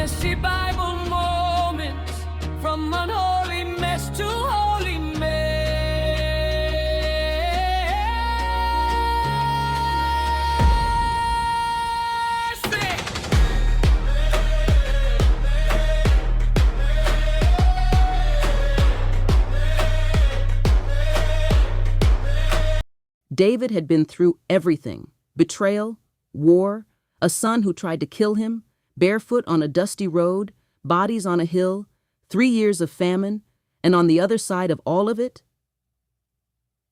messy Bible moments, from unholy mess to holy mercy. David had been through everything: betrayal, war, a son who tried to kill him, barefoot on a dusty road, bodies on a hill, 3 years of famine, and on the other side of all of it,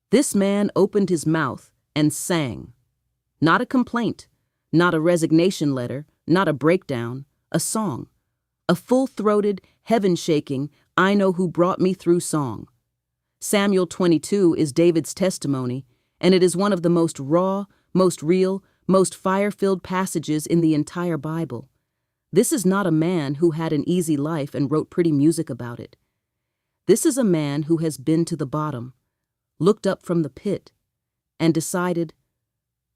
this man opened his mouth and sang. Not a complaint, not a resignation letter, not a breakdown, a song. A full-throated, heaven-shaking, I know who brought me through song. Samuel 22 is David's testimony, and it is one of the most raw, most real, most fire-filled passages in the entire Bible. This is not a man who had an easy life and wrote pretty music about it. This is a man who has been to the bottom, looked up from the pit, and decided,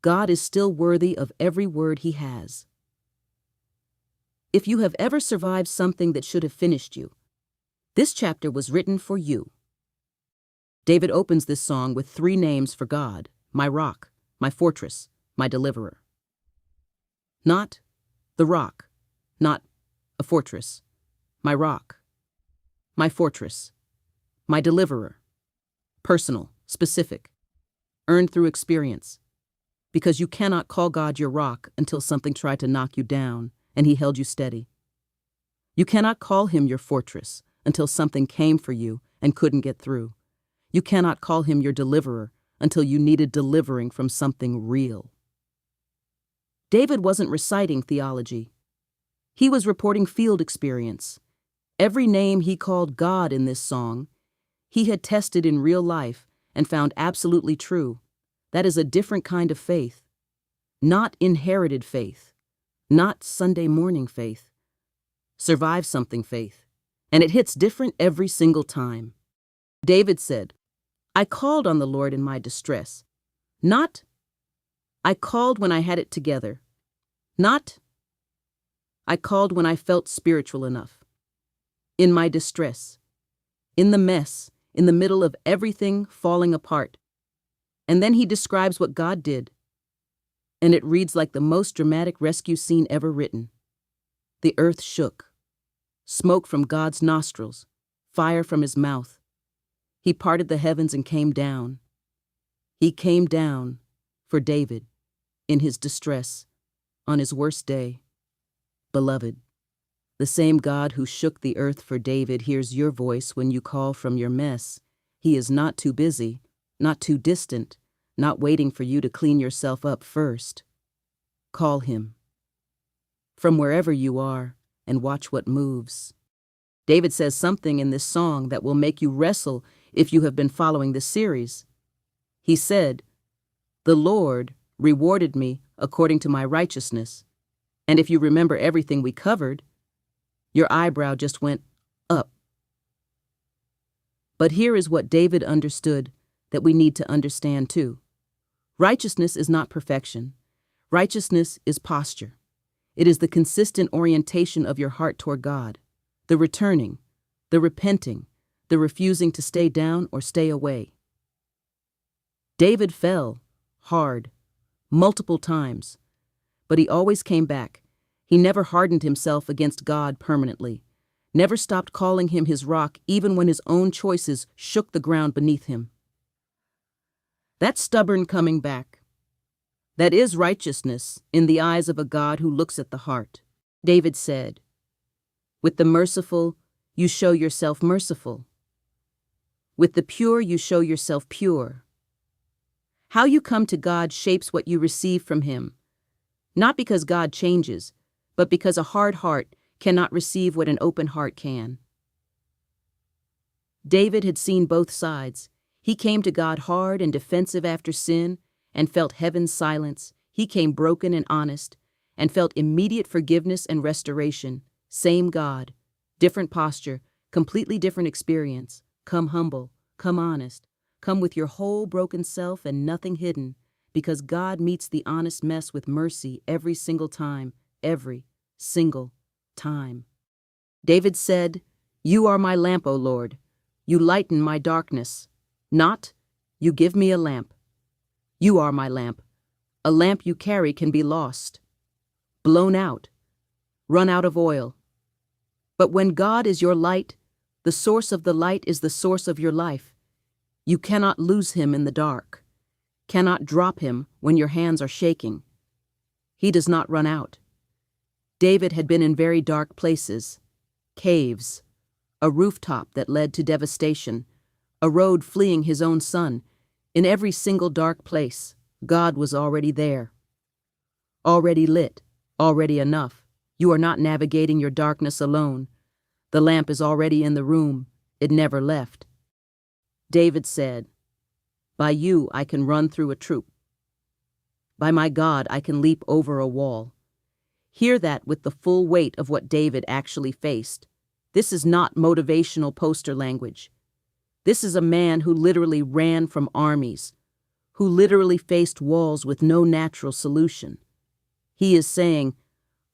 God is still worthy of every word he has. If you have ever survived something that should have finished you, this chapter was written for you. David opens this song with 3 names for God: my rock, my fortress, my deliverer. Not the rock, not a fortress. My rock, my fortress, my deliverer. Personal, specific, earned through experience. Because you cannot call God your rock until something tried to knock you down and he held you steady. You cannot call him your fortress until something came for you and couldn't get through. You cannot call him your deliverer until you needed delivering from something real. David wasn't reciting theology. He was reporting field experience. Every name he called God in this song, he had tested in real life and found absolutely true. That is a different kind of faith. Not inherited faith. Not Sunday morning faith. Survive something faith. And it hits different every single time. David said, I called on the Lord in my distress. Not, I called when I had it together. Not, I called when I felt spiritual enough. In my distress. In the mess, in the middle of everything falling apart. And then he describes what God did. And it reads like the most dramatic rescue scene ever written. The earth shook. Smoke from God's nostrils. Fire from his mouth. He parted the heavens and came down. He came down for David in his distress, on his worst day. Beloved, the same God who shook the earth for David hears your voice when you call from your mess. He is not too busy, not too distant, not waiting for you to clean yourself up first. Call him. From wherever you are, and watch what moves. David says something in this song that will make you wrestle if you have been following this series. He said, the Lord rewarded me according to my righteousness. And if you remember everything we covered, your eyebrow just went up. But here is what David understood that we need to understand too. Righteousness is not perfection. Righteousness is posture. It is the consistent orientation of your heart toward God, the returning, the repenting, the refusing to stay down or stay away. David fell hard, multiple times, but he always came back. He never hardened himself against God permanently, never stopped calling him his rock even when his own choices shook the ground beneath him. That stubborn coming back, that is righteousness in the eyes of a God who looks at the heart. David said, with the merciful, you show yourself merciful. With the pure, you show yourself pure. How you come to God shapes what you receive from him, not because God changes, but because a hard heart cannot receive what an open heart can. David had seen both sides. He came to God hard and defensive after sin and felt heaven's silence. He came broken and honest and felt immediate forgiveness and restoration. Same God, different posture, completely different experience. Come humble, come honest, come with your whole broken self and nothing hidden, because God meets the honest mess with mercy every single time, every single time. David said, "You are my lamp, O Lord. You lighten my darkness. Not, you give me a lamp. You are my lamp. A lamp you carry can be lost, blown out, run out of oil. But when God is your light, the source of the light is the source of your life. You cannot lose him in the dark, cannot drop him when your hands are shaking. He does not run out." David had been in very dark places, caves, a rooftop that led to devastation, a road fleeing his own son. In every single dark place, God was already there. Already lit, already enough. You are not navigating your darkness alone. The lamp is already in the room. It never left. David said, "By you I can run through a troop. By my God I can leap over a wall." Hear that with the full weight of what David actually faced. This is not motivational poster language. This is a man who literally ran from armies, who literally faced walls with no natural solution. He is saying,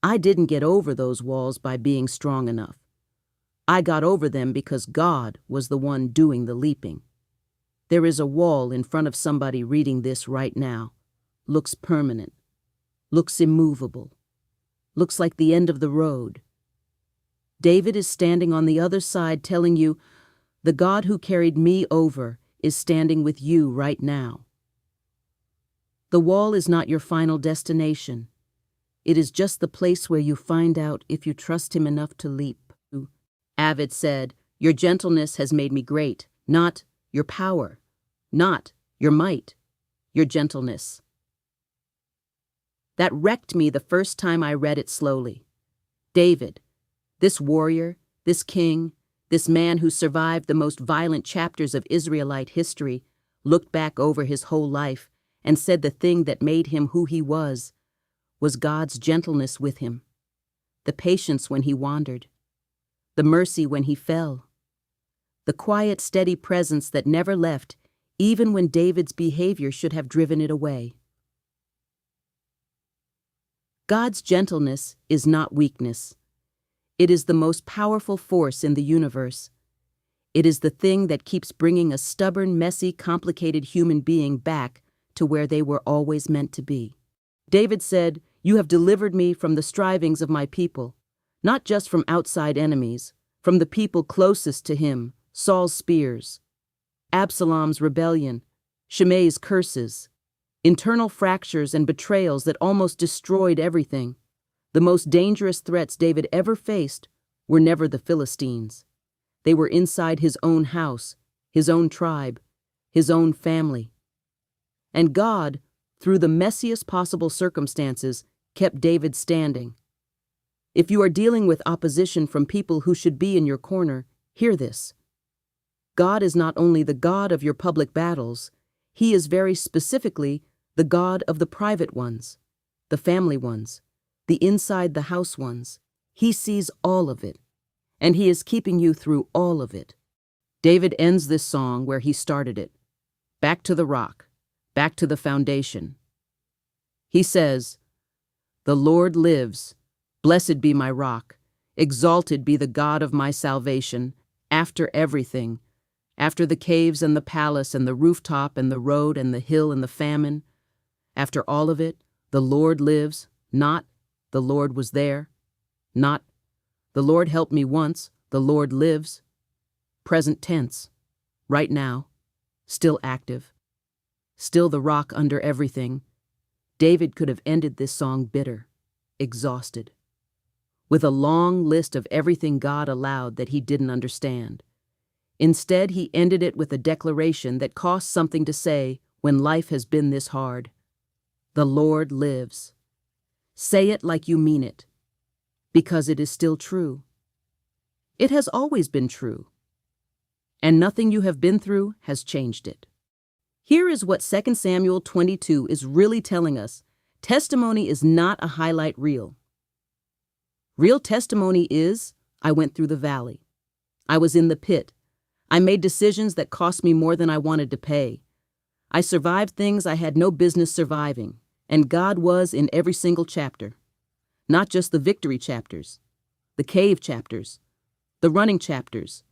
I didn't get over those walls by being strong enough. I got over them because God was the one doing the leaping. There is a wall in front of somebody reading this right now. Looks permanent. Looks immovable. Looks like the end of the road. David is standing on the other side telling you, the God who carried me over is standing with you right now. The wall is not your final destination. It is just the place where you find out if you trust him enough to leap. David said, "Your gentleness has made me great, not your power, not your might, your gentleness." That wrecked me the first time I read it slowly. David, this warrior, this king, this man who survived the most violent chapters of Israelite history, looked back over his whole life and said the thing that made him who he was God's gentleness with him, the patience when he wandered, the mercy when he fell, the quiet, steady presence that never left, even when David's behavior should have driven it away. God's gentleness is not weakness. It is the most powerful force in the universe. It is the thing that keeps bringing a stubborn, messy, complicated human being back to where they were always meant to be. David said, "You have delivered me from the strivings of my people, not just from outside enemies, from the people closest to him, Saul's spears, Absalom's rebellion, Shimei's curses, internal fractures and betrayals that almost destroyed everything. The most dangerous threats David ever faced were never the Philistines. They were inside his own house, his own tribe, his own family. And God, through the messiest possible circumstances, kept David standing. If you are dealing with opposition from people who should be in your corner, hear this. God is not only the God of your public battles, he is very specifically the God of the private ones, the family ones, the inside the house ones. He sees all of it, and he is keeping you through all of it. David ends this song where he started it. Back to the rock, back to the foundation. He says, "The Lord lives. Blessed be my rock. Exalted be the God of my salvation. After everything, after the caves and the palace and the rooftop and the road and the hill and the famine, after all of it, the Lord lives, not the Lord was there, not the Lord helped me once, the Lord lives. Present tense, right now, still active, still the rock under everything." David could have ended this song bitter, exhausted, with a long list of everything God allowed that he didn't understand. Instead, he ended it with a declaration that costs something to say when life has been this hard. The Lord lives. Say it like you mean it, because it is still true. It has always been true, and nothing you have been through has changed it. Here is what 2 Samuel 22 is really telling us. Testimony is not a highlight reel. Real testimony is, I went through the valley. I was in the pit. I made decisions that cost me more than I wanted to pay. I survived things I had no business surviving, and God was in every single chapter. Not just the victory chapters, the cave chapters, the running chapters,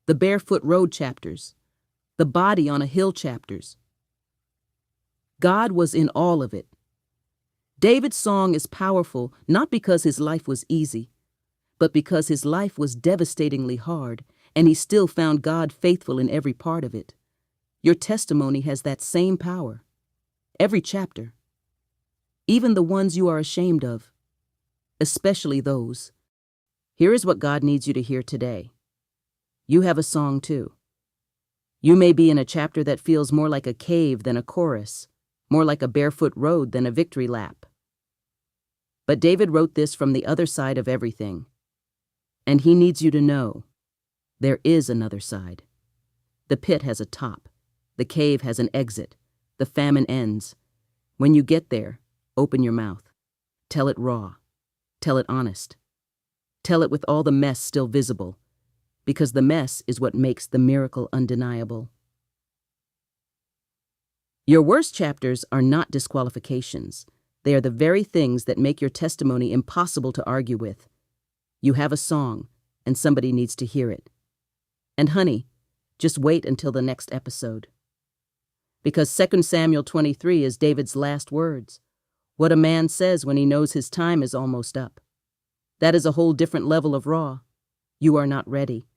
the barefoot road chapters, the body on a hill chapters. God was in all of it. David's song is powerful not because his life was easy, but because his life was devastatingly hard, and he still found God faithful in every part of it. Your testimony has that same power. Every chapter. Even the ones you are ashamed of. Especially those. Here is what God needs you to hear today. You have a song too. You may be in a chapter that feels more like a cave than a chorus, more like a barefoot road than a victory lap. But David wrote this from the other side of everything. And he needs you to know, there is another side. The pit has a top. The cave has an exit. The famine ends. When you get there, open your mouth. Tell it raw. Tell it honest. Tell it with all the mess still visible, because the mess is what makes the miracle undeniable. Your worst chapters are not disqualifications. They are the very things that make your testimony impossible to argue with. You have a song, and somebody needs to hear it. And honey, just wait until the next episode. Because 2 Samuel 23 is David's last words. What a man says when he knows his time is almost up. That is a whole different level of raw. You are not ready.